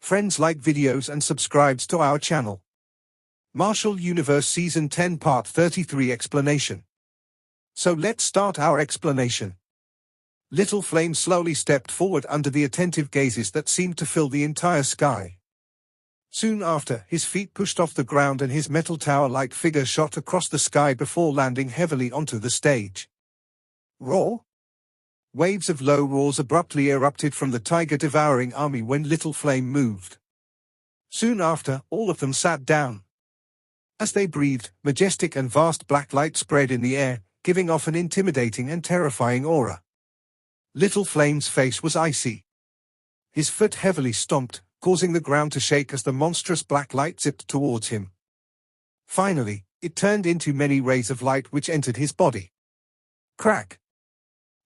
Friends, like videos and subscribes to our channel. Martial Universe Season 10 Part 33 Explanation. So let's start our explanation. Little Flame slowly stepped forward under the attentive gazes that seemed to fill the entire sky. Soon after, his feet pushed off the ground and his metal tower-like figure shot across the sky before landing heavily onto the stage. Roar! Waves of low roars abruptly erupted from the tiger-devouring army when Little Flame moved. Soon after, all of them sat down. As they breathed, majestic and vast black light spread in the air, giving off an intimidating and terrifying aura. Little Flame's face was icy. His foot heavily stomped, causing the ground to shake as the monstrous black light zipped towards him. Finally, it turned into many rays of light which entered his body. Crack!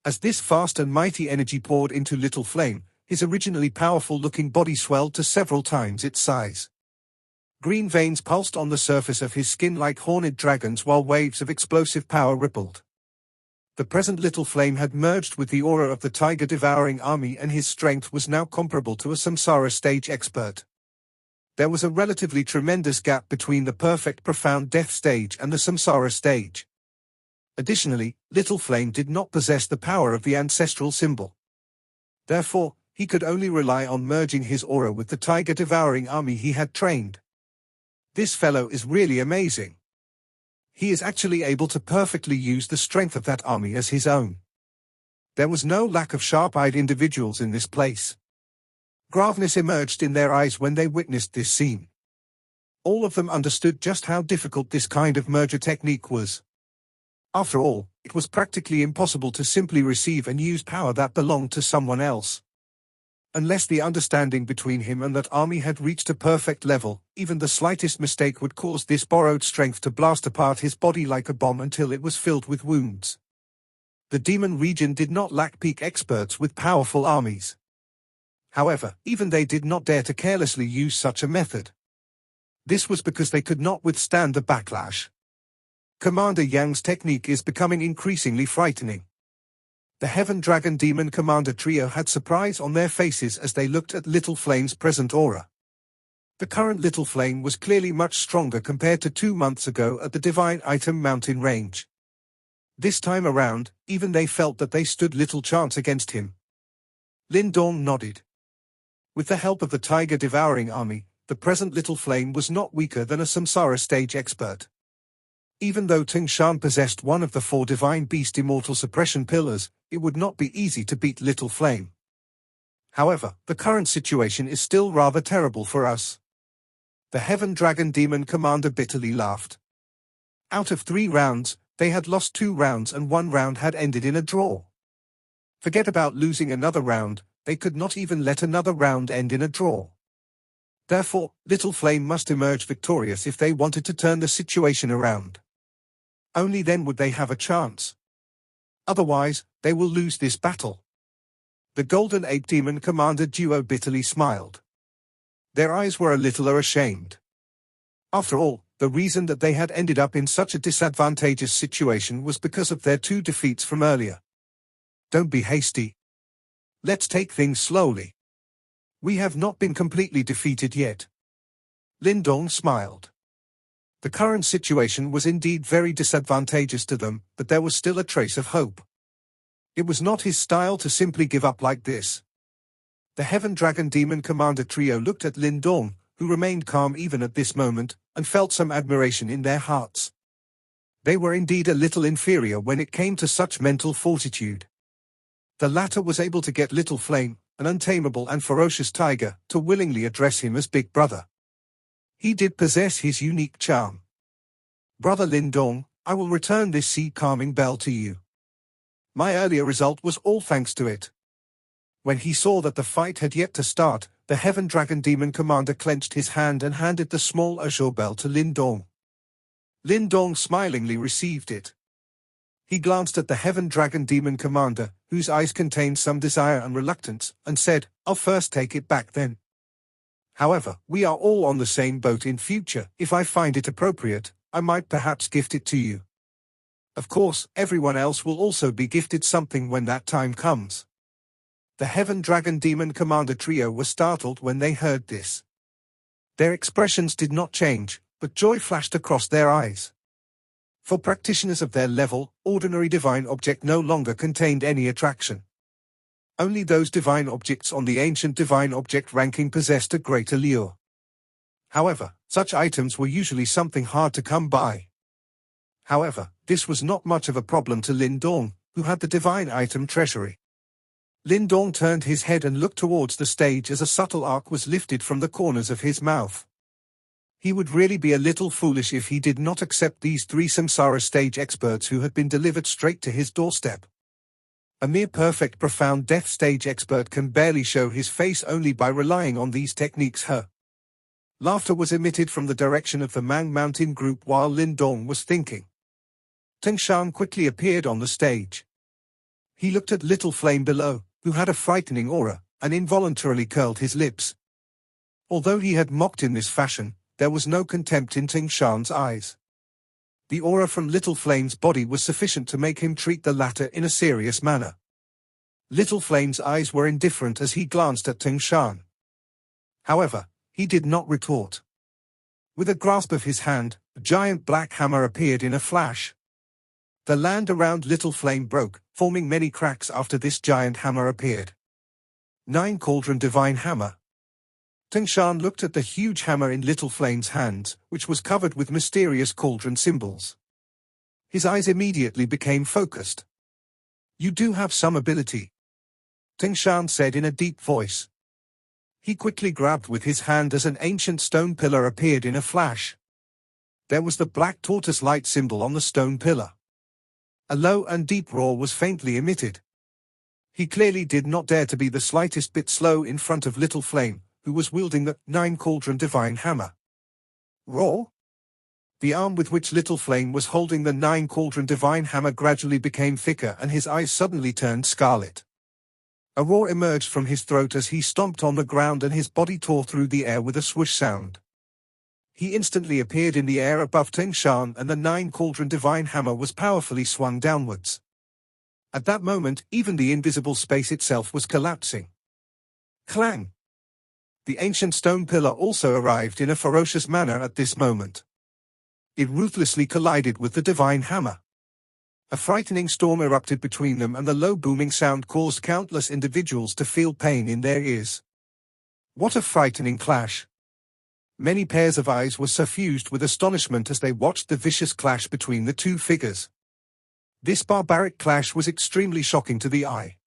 As this vast and mighty energy poured into Little Flame, his originally powerful-looking body swelled to several times its size. Green veins pulsed on the surface of his skin like horned dragons while waves of explosive power rippled. The present Little Flame had merged with the aura of the tiger-devouring army, and his strength was now comparable to a Samsara stage expert. There was a relatively tremendous gap between the perfect profound death stage and the Samsara stage. Additionally, Little Flame did not possess the power of the ancestral symbol. Therefore, he could only rely on merging his aura with the tiger-devouring army he had trained. This fellow is really amazing. He is actually able to perfectly use the strength of that army as his own. There was no lack of sharp-eyed individuals in this place. Graveness emerged in their eyes when they witnessed this scene. All of them understood just how difficult this kind of merger technique was. After all, it was practically impossible to simply receive and use power that belonged to someone else. Unless the understanding between him and that army had reached a perfect level, even the slightest mistake would cause this borrowed strength to blast apart his body like a bomb until it was filled with wounds. The demon region did not lack peak experts with powerful armies. However, even they did not dare to carelessly use such a method. This was because they could not withstand the backlash. Commander Yang's technique is becoming increasingly frightening. The Heaven Dragon Demon Commander trio had surprise on their faces as they looked at Little Flame's present aura. The current Little Flame was clearly much stronger compared to 2 months ago at the Divine Item Mountain range. This time around, even they felt that they stood little chance against him. Lin Dong nodded. With the help of the tiger-devouring army, the present Little Flame was not weaker than a Samsara stage expert. Even though Ting Shan possessed one of the 4 Divine Beast Immortal Suppression Pillars, it would not be easy to beat Little Flame. However, the current situation is still rather terrible for us. The Heaven Dragon Demon Commander bitterly laughed. Out of 3 rounds, they had lost 2 rounds and 1 round had ended in a draw. Forget about losing another round, they could not even let another round end in a draw. Therefore, Little Flame must emerge victorious if they wanted to turn the situation around. Only then would they have a chance. Otherwise, they will lose this battle. The Golden Ape Demon Commander duo bitterly smiled. Their eyes were a little ashamed. After all, the reason that they had ended up in such a disadvantageous situation was because of their 2 defeats from earlier. Don't be hasty. Let's take things slowly. We have not been completely defeated yet. Lin Dong smiled. The current situation was indeed very disadvantageous to them, but there was still a trace of hope. It was not his style to simply give up like this. The Heaven Dragon Demon Commander trio looked at Lin Dong, who remained calm even at this moment, and felt some admiration in their hearts. They were indeed a little inferior when it came to such mental fortitude. The latter was able to get Little Flame, an untamable and ferocious tiger, to willingly address him as Big Brother. He did possess his unique charm. Brother Lin Dong, I will return this sea-calming bell to you. My earlier result was all thanks to it. When he saw that the fight had yet to start, the Heaven Dragon Demon Commander clenched his hand and handed the small azure bell to Lin Dong. Lin Dong smilingly received it. He glanced at the Heaven Dragon Demon Commander, whose eyes contained some desire and reluctance, and said, I'll first take it back then. However, we are all on the same boat in future. If I find it appropriate, I might perhaps gift it to you. Of course, everyone else will also be gifted something when that time comes. The Heaven Dragon Demon Commander trio were startled when they heard this. Their expressions did not change, but joy flashed across their eyes. For practitioners of their level, ordinary divine object no longer contained any attraction. Only those divine objects on the ancient divine object ranking possessed a great allure. However, such items were usually something hard to come by. However, this was not much of a problem to Lin Dong, who had the divine item treasury. Lin Dong turned his head and looked towards the stage as a subtle arc was lifted from the corners of his mouth. He would really be a little foolish if he did not accept these three samsara stage experts who had been delivered straight to his doorstep. A mere perfect profound death stage expert can barely show his face only by relying on these techniques. Laughter was emitted from the direction of the Mang Mountain group while Lin Dong was thinking. Teng Shan quickly appeared on the stage. He looked at Little Flame below, who had a frightening aura, and involuntarily curled his lips. Although he had mocked in this fashion, there was no contempt in Teng Shan's eyes. The aura from Little Flame's body was sufficient to make him treat the latter in a serious manner. Little Flame's eyes were indifferent as he glanced at Teng Shan. However, he did not retort. With a grasp of his hand, a giant black hammer appeared in a flash. The land around Little Flame broke, forming many cracks after this giant hammer appeared. 9 Cauldron Divine Hammer. Teng Shan looked at the huge hammer in Little Flame's hands, which was covered with mysterious cauldron symbols. His eyes immediately became focused. "You do have some ability," Teng Shan said in a deep voice. He quickly grabbed with his hand as an ancient stone pillar appeared in a flash. There was the black tortoise light symbol on the stone pillar. A low and deep roar was faintly emitted. He clearly did not dare to be the slightest bit slow in front of Little Flame, who was wielding the 9 Cauldron Divine Hammer. Roar? The arm with which Little Flame was holding the 9 Cauldron Divine Hammer gradually became thicker and his eyes suddenly turned scarlet. A roar emerged from his throat as he stomped on the ground and his body tore through the air with a swoosh sound. He instantly appeared in the air above Teng Shan and the 9 Cauldron Divine Hammer was powerfully swung downwards. At that moment, even the invisible space itself was collapsing. Clang! The ancient stone pillar also arrived in a ferocious manner at this moment. It ruthlessly collided with the divine hammer. A frightening storm erupted between them and the low booming sound caused countless individuals to feel pain in their ears. What a frightening clash! Many pairs of eyes were suffused with astonishment as they watched the vicious clash between the two figures. This barbaric clash was extremely shocking to the eye.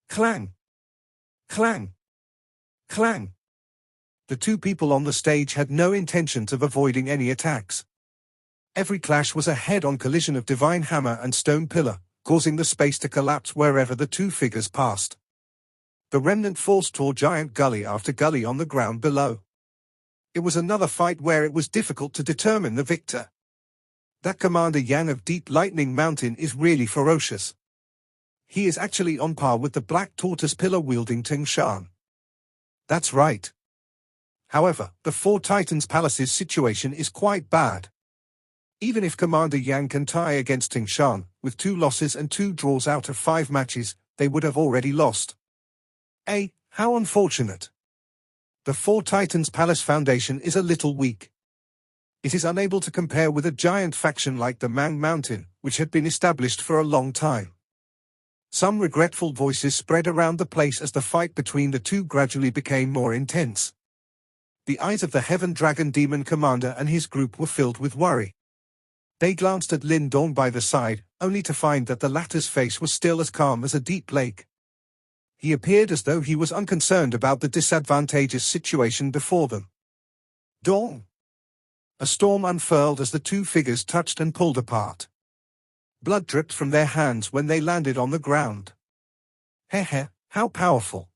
Clang! Clang! Clang! The two people on the stage had no intentions of avoiding any attacks. Every clash was a head-on collision of divine hammer and stone pillar, causing the space to collapse wherever the two figures passed. The remnant force tore giant gully after gully on the ground below. It was another fight where it was difficult to determine the victor. That Commander Yang of Deep Lightning Mountain is really ferocious. He is actually on par with the black tortoise pillar-wielding Teng Shan. That's right. However, the Four Titans Palace's situation is quite bad. Even if Commander Yang can tie against Teng Shan, with 2 losses and 2 draws out of 5 matches, they would have already lost. How unfortunate. The Four Titans Palace Foundation is a little weak. It is unable to compare with a giant faction like the Mang Mountain, which had been established for a long time. Some regretful voices spread around the place as the fight between the two gradually became more intense. The eyes of the Heaven Dragon Demon Commander and his group were filled with worry. They glanced at Lin Dong by the side, only to find that the latter's face was still as calm as a deep lake. He appeared as though he was unconcerned about the disadvantageous situation before them. Dong! A storm unfurled as the two figures touched and pulled apart. Blood dripped from their hands when they landed on the ground. How powerful.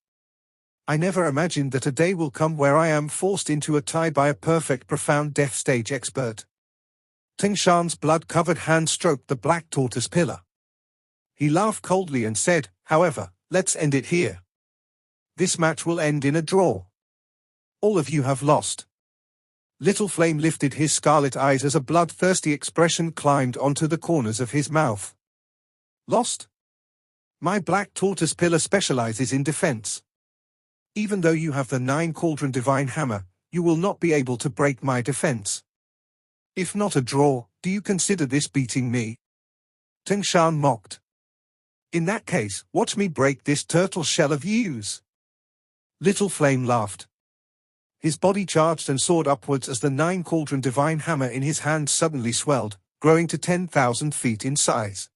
I never imagined that a day will come where I am forced into a tie by a perfect profound death stage expert. Teng Shan's blood-covered hand stroked the black tortoise pillar. He laughed coldly and said, "However, let's end it here. This match will end in a draw. All of you have lost." Little Flame lifted his scarlet eyes as a bloodthirsty expression climbed onto the corners of his mouth. Lost? My black tortoise pillar specializes in defense. Even though you have the 9 cauldron divine hammer, you will not be able to break my defense. If not a draw, do you consider this beating me? Tung Shan mocked. In that case, watch me break this turtle shell of yours. Little Flame laughed. His body charged and soared upwards as the 9 cauldron divine hammer in his hand suddenly swelled, growing to 10,000 feet in size.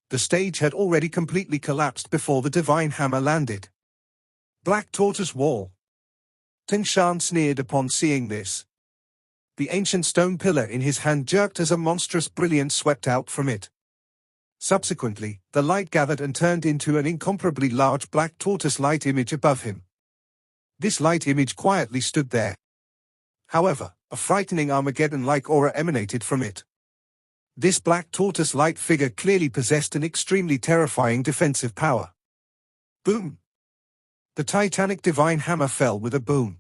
The stage had already completely collapsed before the divine hammer landed. Black Tortoise Wall. Tung Shan sneered upon seeing this. The ancient stone pillar in his hand jerked as a monstrous brilliance swept out from it. Subsequently, the light gathered and turned into an incomparably large black tortoise light image above him. This light image quietly stood there. However, a frightening Armageddon-like aura emanated from it. This black tortoise light figure clearly possessed an extremely terrifying defensive power. Boom! The titanic divine hammer fell with a boom.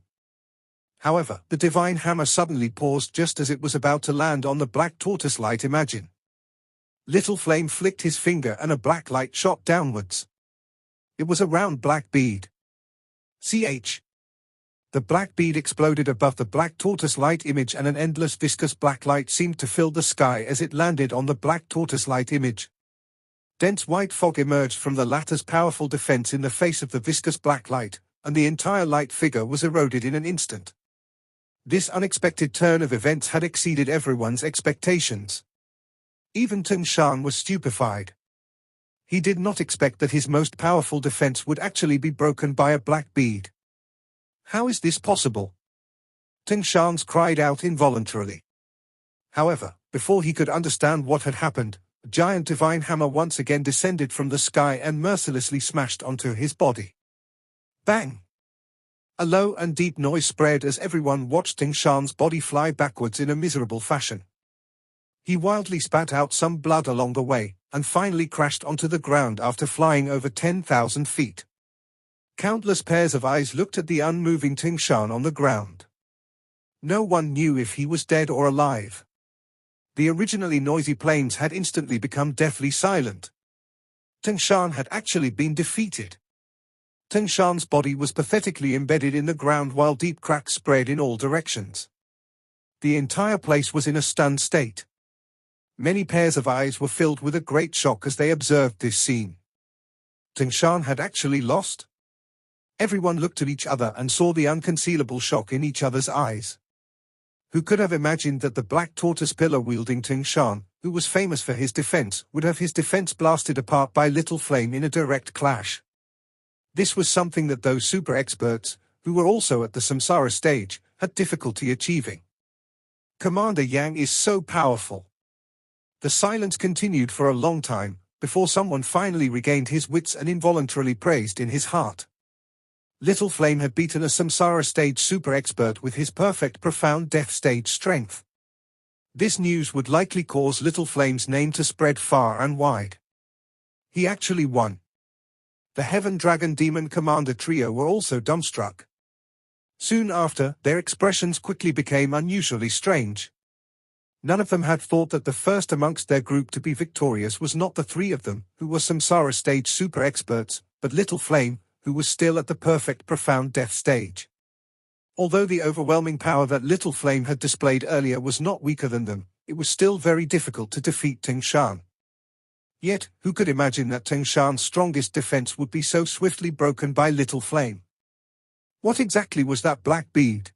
However, the divine hammer suddenly paused just as it was about to land on the black tortoise light image. Little Flame flicked his finger and a black light shot downwards. It was a round black bead. Ch. The black bead exploded above the black tortoise light image and an endless viscous black light seemed to fill the sky as it landed on the black tortoise light image. Dense white fog emerged from the latter's powerful defense in the face of the viscous black light, and the entire light figure was eroded in an instant. This unexpected turn of events had exceeded everyone's expectations. Even Tung Shan was stupefied. He did not expect that his most powerful defense would actually be broken by a black bead. How is this possible? Tung Shan cried out involuntarily. However, before he could understand what had happened, a giant divine hammer once again descended from the sky and mercilessly smashed onto his body. Bang! A low and deep noise spread as everyone watched Tung Shan's body fly backwards in a miserable fashion. He wildly spat out some blood along the way, and finally crashed onto the ground after flying over 10,000 feet. Countless pairs of eyes looked at the unmoving Tung Shan on the ground. No one knew if he was dead or alive. The originally noisy planes had instantly become deathly silent. Tung Shan had actually been defeated. Tung Shan's body was pathetically embedded in the ground while deep cracks spread in all directions. The entire place was in a stunned state. Many pairs of eyes were filled with a great shock as they observed this scene. Tung Shan had actually lost? Everyone looked at each other and saw the unconcealable shock in each other's eyes. Who could have imagined that the black tortoise pillar-wielding Tung Shan, who was famous for his defense, would have his defense blasted apart by Little Flame in a direct clash? This was something that those super experts, who were also at the Samsara stage, had difficulty achieving. Commander Yang is so powerful. The silence continued for a long time, before someone finally regained his wits and involuntarily praised in his heart. Little Flame had beaten a Samsara stage super expert with his perfect profound death stage strength. This news would likely cause Little Flame's name to spread far and wide. He actually won. The Heaven Dragon Demon Commander trio were also dumbstruck. Soon after, their expressions quickly became unusually strange. None of them had thought that the first amongst their group to be victorious was not the three of them, who were Samsara stage super experts, but Little Flame, who was still at the perfect profound death stage. Although the overwhelming power that Little Flame had displayed earlier was not weaker than them, it was still very difficult to defeat Tung Shan. Yet, who could imagine that Tung Shan's strongest defense would be so swiftly broken by Little Flame? What exactly was that black bead?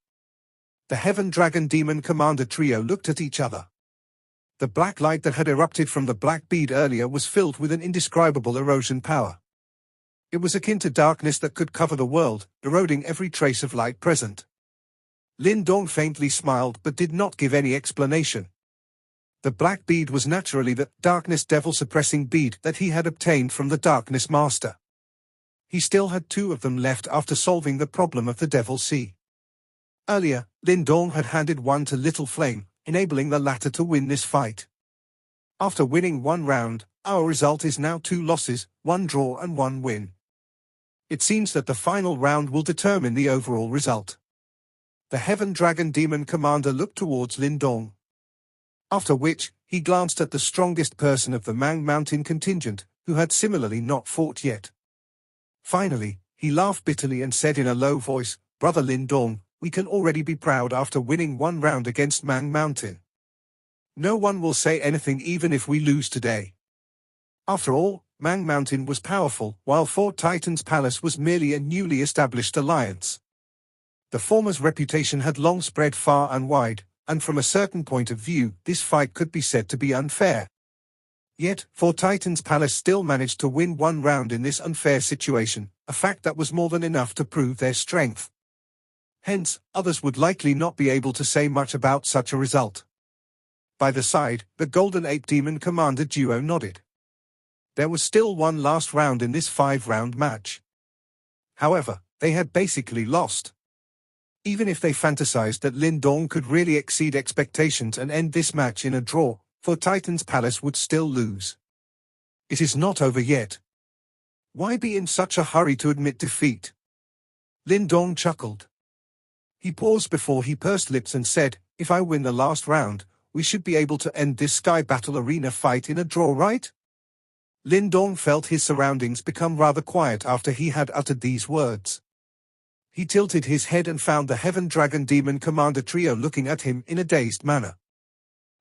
The Heaven Dragon Demon Commander trio looked at each other. The black light that had erupted from the black bead earlier was filled with an indescribable erosion power. It was akin to darkness that could cover the world, eroding every trace of light present. Lin Dong faintly smiled but did not give any explanation. The black bead was naturally the darkness devil-suppressing bead that he had obtained from the Darkness Master. He still had 2 of them left after solving the problem of the Devil Sea. Earlier, Lin Dong had handed one to Little Flame, enabling the latter to win this fight. After winning 1 round, our result is now 2 losses, 1 draw and 1 win. It seems that the final round will determine the overall result. The Heaven Dragon Demon Commander looked towards Lin Dong. After which, he glanced at the strongest person of the Mang Mountain contingent, who had similarly not fought yet. Finally, he laughed bitterly and said in a low voice, "Brother Lin Dong, we can already be proud after winning one round against Mang Mountain. No one will say anything even if we lose today." After all, Mang Mountain was powerful, while Fort Titan's palace was merely a newly established alliance. The former's reputation had long spread far and wide, and from a certain point of view, this fight could be said to be unfair. Yet, Fort Titan's palace still managed to win one round in this unfair situation, a fact that was more than enough to prove their strength. Hence, others would likely not be able to say much about such a result. By the side, the Golden Ape Demon Commander duo nodded. There was still one last round in this 5-round match. However, they had basically lost. Even if they fantasized that Lin Dong could really exceed expectations and end this match in a draw, for Titan's Palace would still lose. It is not over yet. Why be in such a hurry to admit defeat? Lin Dong chuckled. He paused before he pursed lips and said, "If I win the last round, we should be able to end this Sky Battle Arena fight in a draw, right?" Lin Dong felt his surroundings become rather quiet after he had uttered these words. He tilted his head and found the Heaven Dragon Demon Commander trio looking at him in a dazed manner.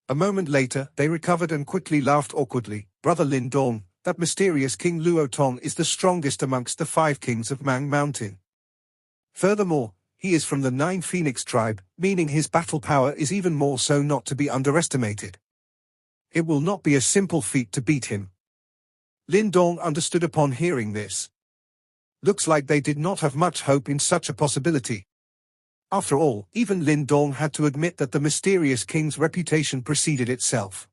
A moment later, they recovered and quickly laughed awkwardly. "Brother Lin Dong, that mysterious King Luo Tong is the strongest amongst the 5 kings of Mang Mountain. Furthermore, he is from the 9 Phoenix tribe, meaning his battle power is even more so not to be underestimated. It will not be a simple feat to beat him." Lin Dong understood upon hearing this. Looks like they did not have much hope in such a possibility. After all, even Lin Dong had to admit that the mysterious king's reputation preceded itself.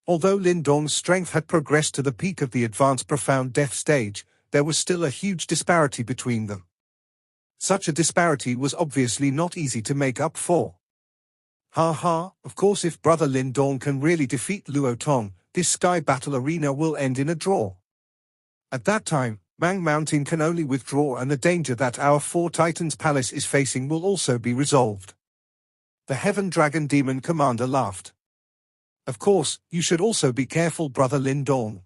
Although Lin Dong's strength had progressed to the peak of the advanced profound death stage, there was still a huge disparity between them. Such a disparity was obviously not easy to make up for. Of course, if Brother Lin Dong can really defeat Luo Tong, this Sky Battle Arena will end in a draw. At that time, Mang Mountain can only withdraw and the danger that our 4 Titans Palace is facing will also be resolved. The Heaven Dragon Demon Commander laughed. "Of course, you should also be careful, Brother Lin Dong.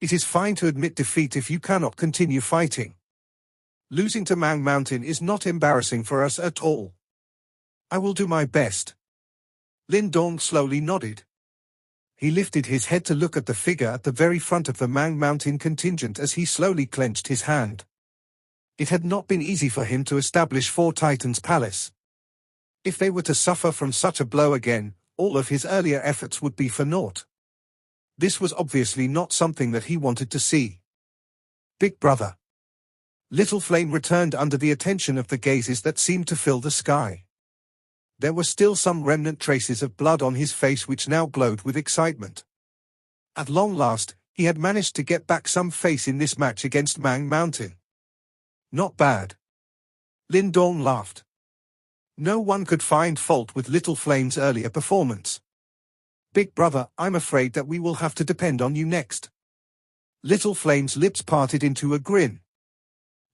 It is fine to admit defeat if you cannot continue fighting. Losing to Mang Mountain is not embarrassing for us at all. I will do my best." Lin Dong slowly nodded. He lifted his head to look at the figure at the very front of the Mang Mountain contingent as he slowly clenched his hand. It had not been easy for him to establish 4 Titans Palace. If they were to suffer from such a blow again, all of his earlier efforts would be for naught. This was obviously not something that he wanted to see. "Big brother." Little Flame returned under the attention of the gazes that seemed to fill the sky. There were still some remnant traces of blood on his face which now glowed with excitement. At long last, he had managed to get back some face in this match against Mang Mountain. Not bad. Lin Dong laughed. No one could find fault with Little Flame's earlier performance. "Big brother, I'm afraid that we will have to depend on you next." Little Flame's lips parted into a grin.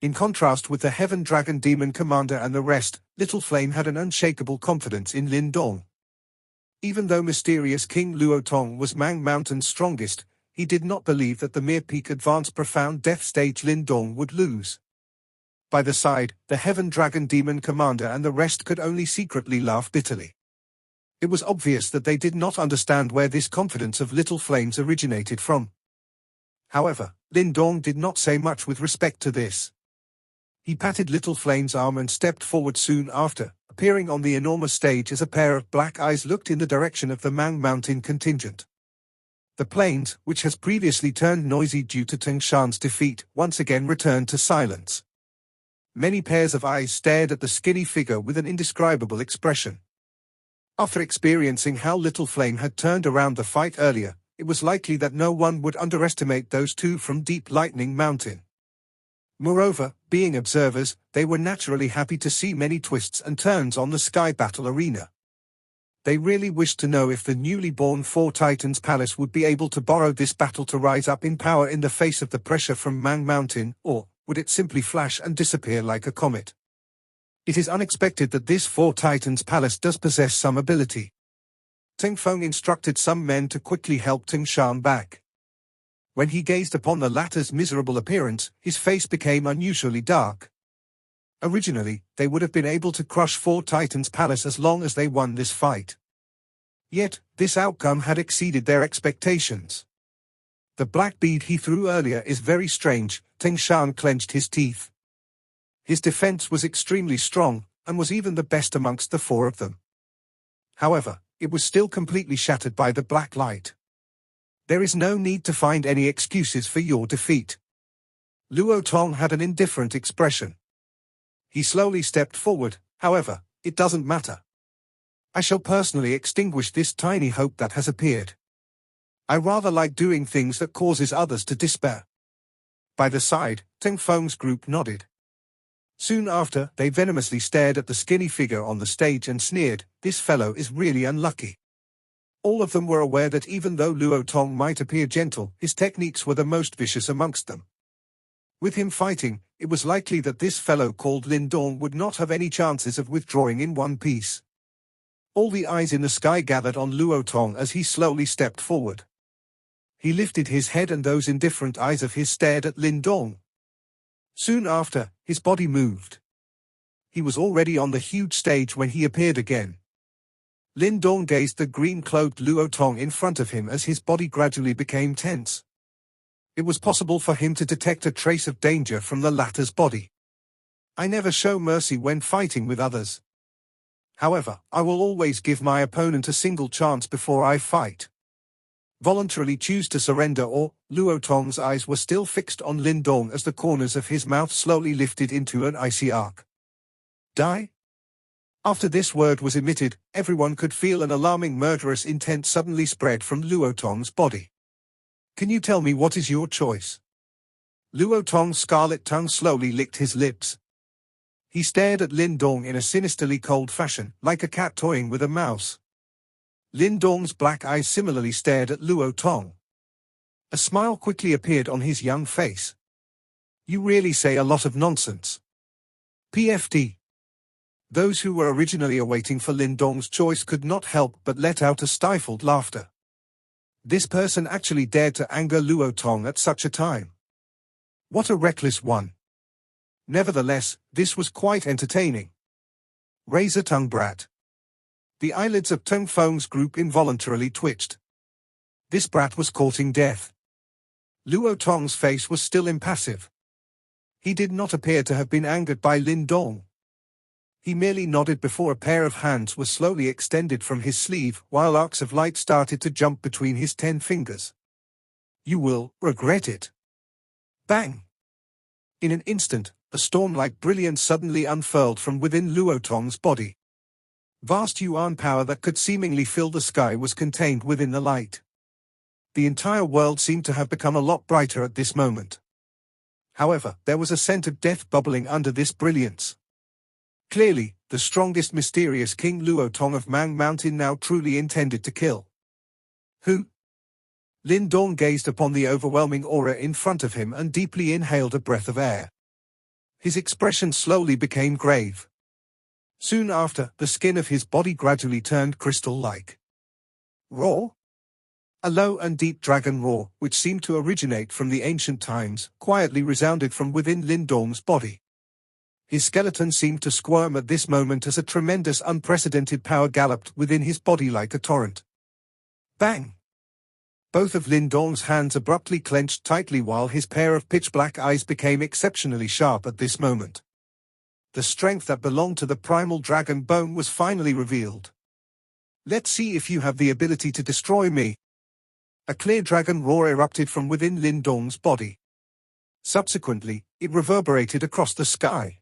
In contrast with the Heaven Dragon Demon Commander and the rest, Little Flame had an unshakable confidence in Lin Dong. Even though mysterious King Luo Tong was Mang Mountain's strongest, he did not believe that the mere peak advanced profound death stage Lin Dong would lose. By the side, the Heaven Dragon Demon Commander and the rest could only secretly laugh bitterly. It was obvious that they did not understand where this confidence of Little Flame's originated from. However, Lin Dong did not say much with respect to this. He patted Little Flame's arm and stepped forward soon after, appearing on the enormous stage as a pair of black eyes looked in the direction of the Mang Mountain contingent. The plains, which has previously turned noisy due to Teng Shan's defeat, once again returned to silence. Many pairs of eyes stared at the skinny figure with an indescribable expression. After experiencing how Little Flame had turned around the fight earlier, it was likely that no one would underestimate those two from Deep Lightning Mountain. Moreover, being observers, they were naturally happy to see many twists and turns on the Sky Battle Arena. They really wished to know if the newly born 4 Titans Palace would be able to borrow this battle to rise up in power in the face of the pressure from Mang Mountain, or would it simply flash and disappear like a comet? It is unexpected that this 4 Titans Palace does possess some ability. Teng Feng instructed some men to quickly help Teng Shan back. When he gazed upon the latter's miserable appearance, his face became unusually dark. Originally, they would have been able to crush 4 Titans' palace as long as they won this fight. Yet, this outcome had exceeded their expectations. The black bead he threw earlier is very strange. Teng Shan clenched his teeth. His defense was extremely strong, and was even the best amongst the 4 of them. However, it was still completely shattered by the black light. There is no need to find any excuses for your defeat. Luo Tong had an indifferent expression. He slowly stepped forward. However, it doesn't matter. I shall personally extinguish this tiny hope that has appeared. I rather like doing things that causes others to despair. By the side, Teng Feng's group nodded. Soon after, they venomously stared at the skinny figure on the stage and sneered, "This fellow is really unlucky." All of them were aware that even though Luo Tong might appear gentle, his techniques were the most vicious amongst them. With him fighting, it was likely that this fellow called Lin Dong would not have any chances of withdrawing in one piece. All the eyes in the sky gathered on Luo Tong as he slowly stepped forward. He lifted his head and those indifferent eyes of his stared at Lin Dong. Soon after, his body moved. He was already on the huge stage when he appeared again. Lin Dong gazed the green-cloaked Luo Tong in front of him as his body gradually became tense. It was possible for him to detect a trace of danger from the latter's body. I never show mercy when fighting with others. However, I will always give my opponent a single chance before I fight. Voluntarily choose to surrender or, Luo Tong's eyes were still fixed on Lin Dong as the corners of his mouth slowly lifted into an icy arc. Die? After this word was emitted, everyone could feel an alarming murderous intent suddenly spread from Luo Tong's body. Can you tell me what is your choice? Luo Tong's scarlet tongue slowly licked his lips. He stared at Lin Dong in a sinisterly cold fashion, like a cat toying with a mouse. Lin Dong's black eyes similarly stared at Luo Tong. A smile quickly appeared on his young face. You really say a lot of nonsense. PFD. Those who were originally awaiting for Lin Dong's choice could not help but let out a stifled laughter. This person actually dared to anger Luo Tong at such a time. What a reckless one. Nevertheless, this was quite entertaining. Razor-tongue brat. The eyelids of Teng Feng's group involuntarily twitched. This brat was courting death. Luo Tong's face was still impassive. He did not appear to have been angered by Lin Dong. He merely nodded before a pair of hands was slowly extended from his sleeve while arcs of light started to jump between his 10 fingers. You will regret it. Bang! In an instant, a storm-like brilliance suddenly unfurled from within Luo Tong's body. Vast yuan power that could seemingly fill the sky was contained within the light. The entire world seemed to have become a lot brighter at this moment. However, there was a scent of death bubbling under this brilliance. Clearly, the strongest mysterious King Luo Tong of Mang Mountain now truly intended to kill. Who? Lin Dong gazed upon the overwhelming aura in front of him and deeply inhaled a breath of air. His expression slowly became grave. Soon after, the skin of his body gradually turned crystal-like. Roar? A low and deep dragon roar, which seemed to originate from the ancient times, quietly resounded from within Lin Dong's body. His skeleton seemed to squirm at this moment as a tremendous unprecedented power galloped within his body like a torrent. Bang! Both of Lin Dong's hands abruptly clenched tightly while his pair of pitch-black eyes became exceptionally sharp at this moment. The strength that belonged to the primal dragon bone was finally revealed. Let's see if you have the ability to destroy me. A clear dragon roar erupted from within Lin Dong's body. Subsequently, it reverberated across the sky.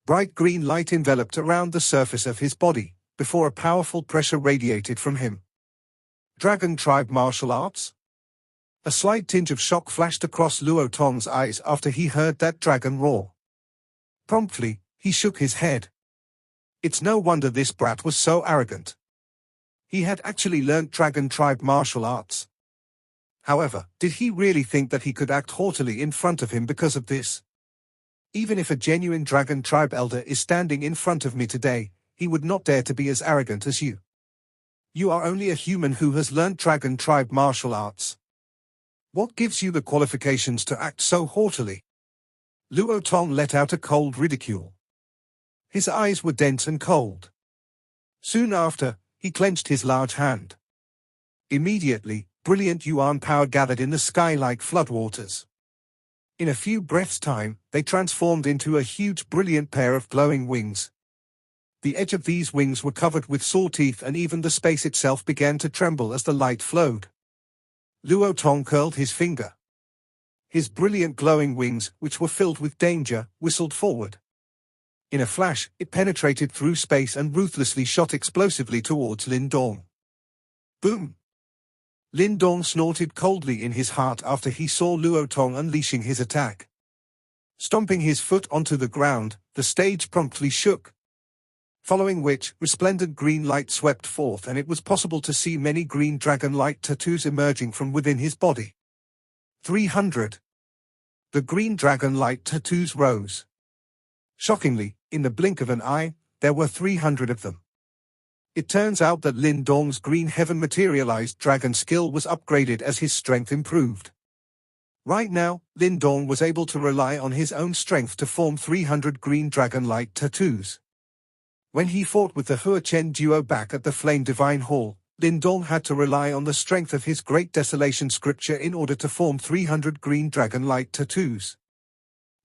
Bright green light enveloped around the surface of his body, before a powerful pressure radiated from him. Dragon Tribe Martial Arts? A slight tinge of shock flashed across Luo Tong's eyes after he heard that dragon roar. Promptly, he shook his head. It's no wonder this brat was so arrogant. He had actually learnt Dragon Tribe martial arts. However, did he really think that he could act haughtily in front of him because of this? Even if a genuine Dragon Tribe elder is standing in front of me today, he would not dare to be as arrogant as you. You are only a human who has learnt Dragon Tribe martial arts. What gives you the qualifications to act so haughtily? Luo Tong let out a cold ridicule. His eyes were dense and cold. Soon after, he clenched his large hand. Immediately, brilliant yuan power gathered in the sky like floodwaters. In a few breaths' time, they transformed into a huge brilliant pair of glowing wings. The edge of these wings were covered with saw teeth, and even the space itself began to tremble as the light flowed. Luo Tong curled his finger. His brilliant glowing wings, which were filled with danger, whistled forward. In a flash, it penetrated through space and ruthlessly shot explosively towards Lin Dong. Boom! Lin Dong snorted coldly in his heart after he saw Luo Tong unleashing his attack. Stomping his foot onto the ground, the stage promptly shook. Following which, resplendent green light swept forth, and it was possible to see many green dragon-like tattoos emerging from within his body. 300. The green dragon-like tattoos rose. Shockingly, in the blink of an eye, there were 300 of them. It turns out that Lin Dong's green heaven materialized dragon skill was upgraded as his strength improved. Right now, Lin Dong was able to rely on his own strength to form 300 green dragon-like tattoos. When he fought with the Hua Chen duo back at the Flame Divine Hall, Lin Dong had to rely on the strength of his Great Desolation scripture in order to form 300 green dragon-like tattoos.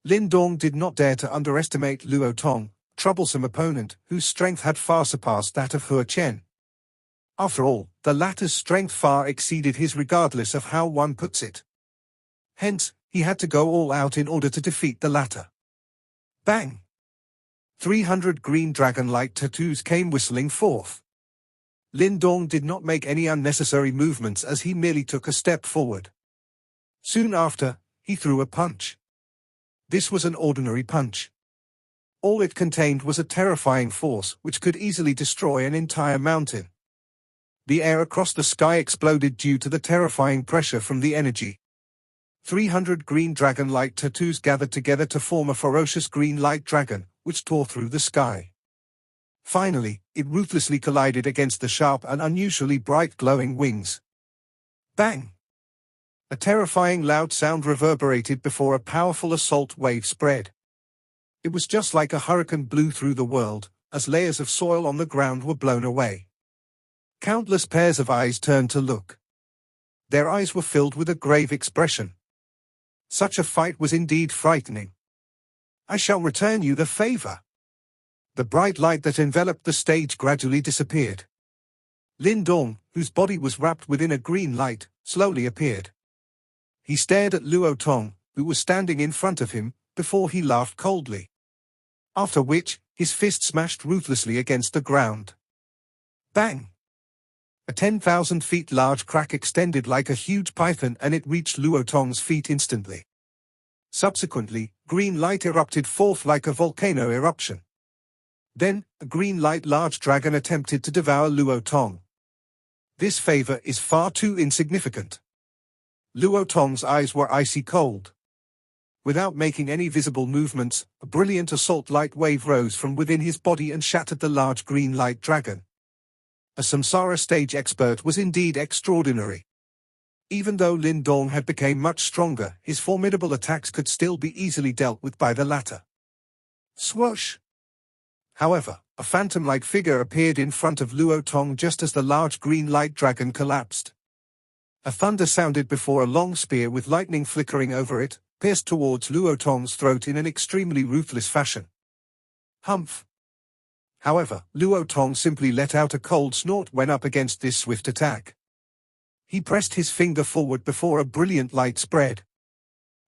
Lin Dong did not dare to underestimate Luo Tong, troublesome opponent, whose strength had far surpassed that of Hua Chen. After all, the latter's strength far exceeded his regardless of how one puts it. Hence, he had to go all out in order to defeat the latter. Bang! 300 green dragon-like tattoos came whistling forth. Lin Dong did not make any unnecessary movements as he merely took a step forward. Soon after, he threw a punch. This was an ordinary punch. All it contained was a terrifying force which could easily destroy an entire mountain. The air across the sky exploded due to the terrifying pressure from the energy. 300 green dragon-like tattoos gathered together to form a ferocious green light dragon, which tore through the sky. Finally, it ruthlessly collided against the sharp and unusually bright glowing wings. Bang! A terrifying loud sound reverberated before a powerful assault wave spread. It was just like a hurricane blew through the world, as layers of soil on the ground were blown away. Countless pairs of eyes turned to look. Their eyes were filled with a grave expression. Such a fight was indeed frightening. I shall return you the favor. The bright light that enveloped the stage gradually disappeared. Lin Dong, whose body was wrapped within a green light, slowly appeared. He stared at Luo Tong, who was standing in front of him, before he laughed coldly. After which, his fist smashed ruthlessly against the ground. Bang! A 10,000 feet large crack extended like a huge python, and it reached Luo Tong's feet instantly. Subsequently, green light erupted forth like a volcano eruption. Then, a green light large dragon attempted to devour Luo Tong. This favor is far too insignificant. Luo Tong's eyes were icy cold. Without making any visible movements, a brilliant assault light wave rose from within his body and shattered the large green light dragon. A Samsara stage expert was indeed extraordinary. Even though Lin Dong had become much stronger, his formidable attacks could still be easily dealt with by the latter. Swoosh! However, a phantom-like figure appeared in front of Luo Tong just as the large green light dragon collapsed. A thunder sounded before a long spear with lightning flickering over it pierced towards Luo Tong's throat in an extremely ruthless fashion. Humph! However, Luo Tong simply let out a cold snort when up against this swift attack. He pressed his finger forward before a brilliant light spread.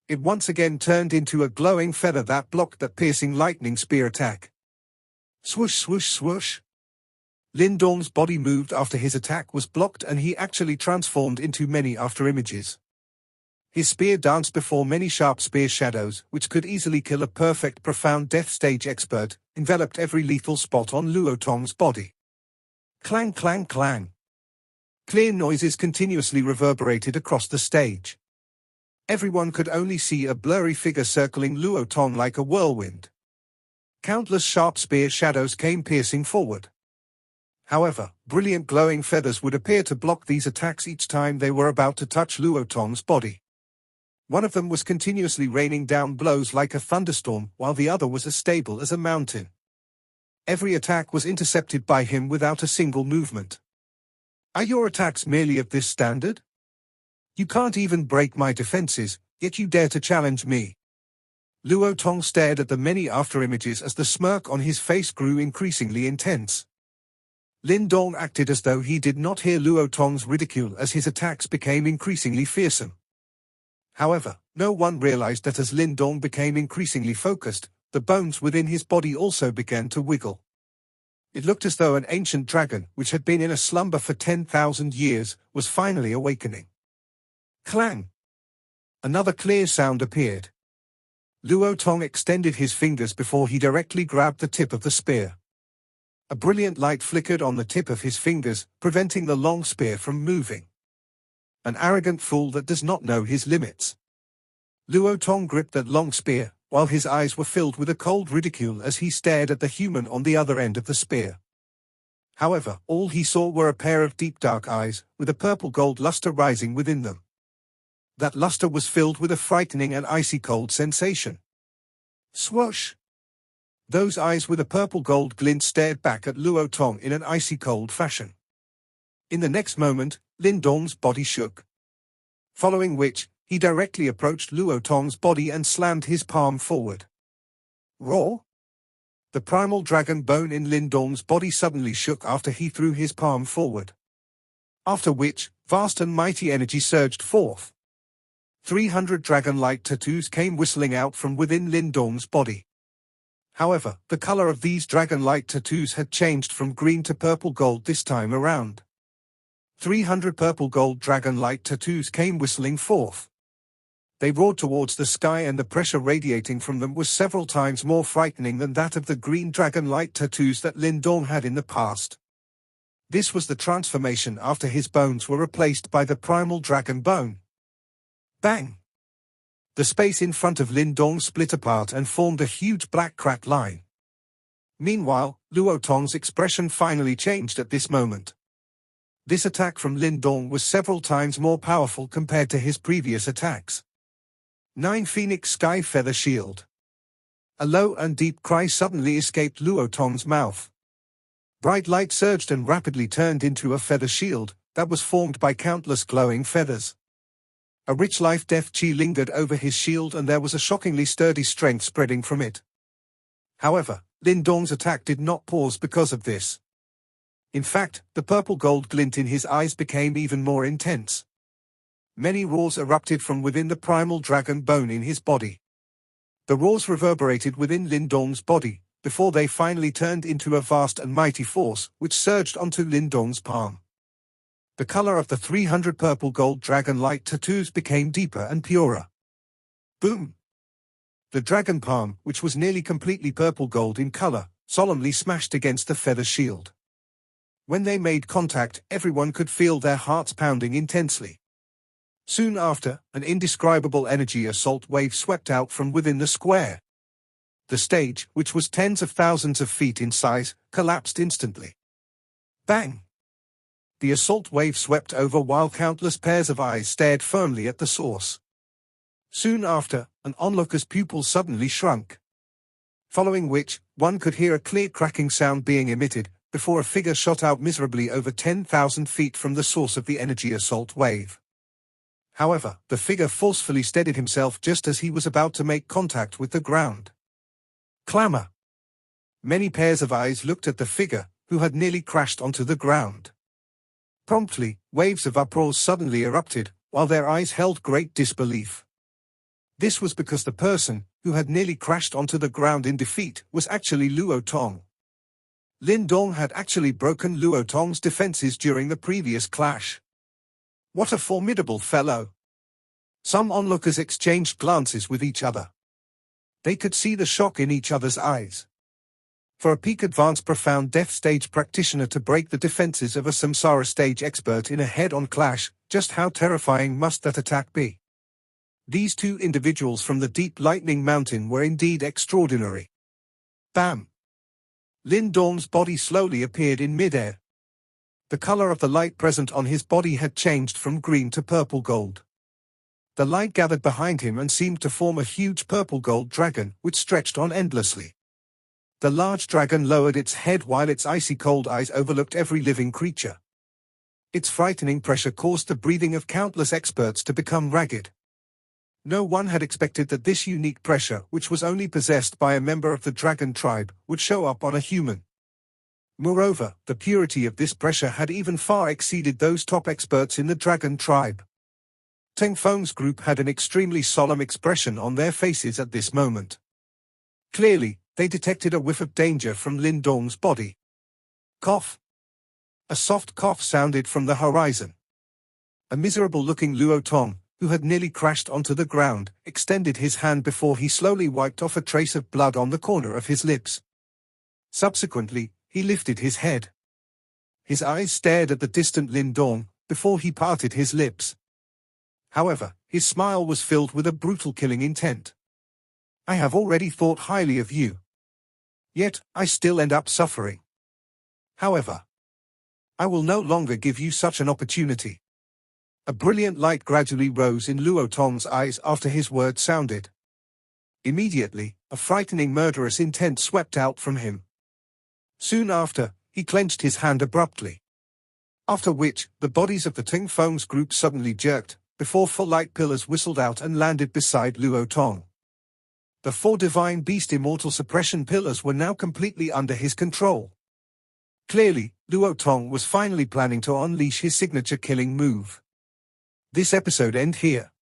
It once again turned into a glowing feather that blocked that piercing lightning spear attack. Swoosh swoosh swoosh! Lin Dong's body moved after his attack was blocked, and he actually transformed into many afterimages. His spear danced before many sharp spear shadows, which could easily kill a perfect profound death stage expert, enveloped every lethal spot on Luo Tong's body. Clang clang clang! Clear noises continuously reverberated across the stage. Everyone could only see a blurry figure circling Luo Tong like a whirlwind. Countless sharp spear shadows came piercing forward. However, brilliant glowing feathers would appear to block these attacks each time they were about to touch Luo Tong's body. One of them was continuously raining down blows like a thunderstorm, while the other was as stable as a mountain. Every attack was intercepted by him without a single movement. Are your attacks merely of this standard? You can't even break my defenses, yet you dare to challenge me. Luo Tong stared at the many after-images as the smirk on his face grew increasingly intense. Lin Dong acted as though he did not hear Luo Tong's ridicule as his attacks became increasingly fearsome. However, no one realized that as Lin Dong became increasingly focused, the bones within his body also began to wiggle. It looked as though an ancient dragon, which had been in a slumber for 10,000 years, was finally awakening. Clang! Another clear sound appeared. Luo Tong extended his fingers before he directly grabbed the tip of the spear. A brilliant light flickered on the tip of his fingers, preventing the long spear from moving. An arrogant fool that does not know his limits. Luo Tong gripped that long spear, while his eyes were filled with a cold ridicule as he stared at the human on the other end of the spear. However, all he saw were a pair of deep dark eyes, with a purple-gold luster rising within them. That luster was filled with a frightening and icy-cold sensation. Swoosh! Those eyes with a purple-gold glint stared back at Luo Tong in an icy-cold fashion. In the next moment, Lin Dong's body shook. Following which, he directly approached Luo Tong's body and slammed his palm forward. Roar! The primal dragon bone in Lin Dong's body suddenly shook after he threw his palm forward. After which, vast and mighty energy surged forth. 300 dragon-like tattoos came whistling out from within Lin Dong's body. However, the color of these dragon-like tattoos had changed from green to purple-gold this time around. 300 purple-gold dragon-like tattoos came whistling forth. They roared towards the sky, and the pressure radiating from them was several times more frightening than that of the green dragon-like tattoos that Lin Dong had in the past. This was the transformation after his bones were replaced by the primal dragon bone. Bang! The space in front of Lin Dong split apart and formed a huge black cracked line. Meanwhile, Luo Tong's expression finally changed at this moment. This attack from Lin Dong was several times more powerful compared to his previous attacks. 9 Phoenix Sky Feather Shield. A low and deep cry suddenly escaped Luo Tong's mouth. Bright light surged and rapidly turned into a feather shield that was formed by countless glowing feathers. A rich life-death chi lingered over his shield, and there was a shockingly sturdy strength spreading from it. However, Lin Dong's attack did not pause because of this. In fact, the purple-gold glint in his eyes became even more intense. Many roars erupted from within the primal dragon bone in his body. The roars reverberated within Lin Dong's body, before they finally turned into a vast and mighty force, which surged onto Lin Dong's palm. The color of the 300 purple-gold dragon-like tattoos became deeper and purer. Boom! The dragon palm, which was nearly completely purple-gold in color, solemnly smashed against the feather shield. When they made contact, everyone could feel their hearts pounding intensely. Soon after, an indescribable energy assault wave swept out from within the square. The stage, which was tens of thousands of feet in size, collapsed instantly. Bang! The assault wave swept over while countless pairs of eyes stared firmly at the source. Soon after, an onlooker's pupils suddenly shrunk. Following which, one could hear a clear cracking sound being emitted, before a figure shot out miserably over 10,000 feet from the source of the energy assault wave. However, the figure forcefully steadied himself just as he was about to make contact with the ground. Clamor! Many pairs of eyes looked at the figure, who had nearly crashed onto the ground. Promptly, waves of uproar suddenly erupted, while their eyes held great disbelief. This was because the person, who had nearly crashed onto the ground in defeat, was actually Luo Tong. Lin Dong had actually broken Luo Tong's defenses during the previous clash. What a formidable fellow! Some onlookers exchanged glances with each other. They could see the shock in each other's eyes. For a peak advanced profound death stage practitioner to break the defenses of a samsara stage expert in a head-on clash, just how terrifying must that attack be? These two individuals from the deep lightning mountain were indeed extraordinary. Bam! Lin Dong's body slowly appeared in midair. The color of the light present on his body had changed from green to purple gold. The light gathered behind him and seemed to form a huge purple-gold dragon, which stretched on endlessly. The large dragon lowered its head while its icy-cold eyes overlooked every living creature. Its frightening pressure caused the breathing of countless experts to become ragged. No one had expected that this unique pressure, which was only possessed by a member of the dragon tribe, would show up on a human. Moreover, the purity of this pressure had even far exceeded those top experts in the dragon tribe. Teng Feng's group had an extremely solemn expression on their faces at this moment. Clearly, they detected a whiff of danger from Lin Dong's body. Cough. A soft cough sounded from the horizon. A miserable-looking Luo Tong, who had nearly crashed onto the ground, extended his hand before he slowly wiped off a trace of blood on the corner of his lips. Subsequently, he lifted his head. His eyes stared at the distant Lin Dong, before he parted his lips. However, his smile was filled with a brutal killing intent. I have already thought highly of you. Yet, I still end up suffering. However, I will no longer give you such an opportunity. A brilliant light gradually rose in Luo Tong's eyes after his words sounded. Immediately, a frightening murderous intent swept out from him. Soon after, he clenched his hand abruptly. After which, the bodies of the Teng Feng's group suddenly jerked, before 4 light pillars whistled out and landed beside Luo Tong. The 4 divine beast immortal suppression pillars were now completely under his control. Clearly, Luo Tong was finally planning to unleash his signature killing move. This episode ends here.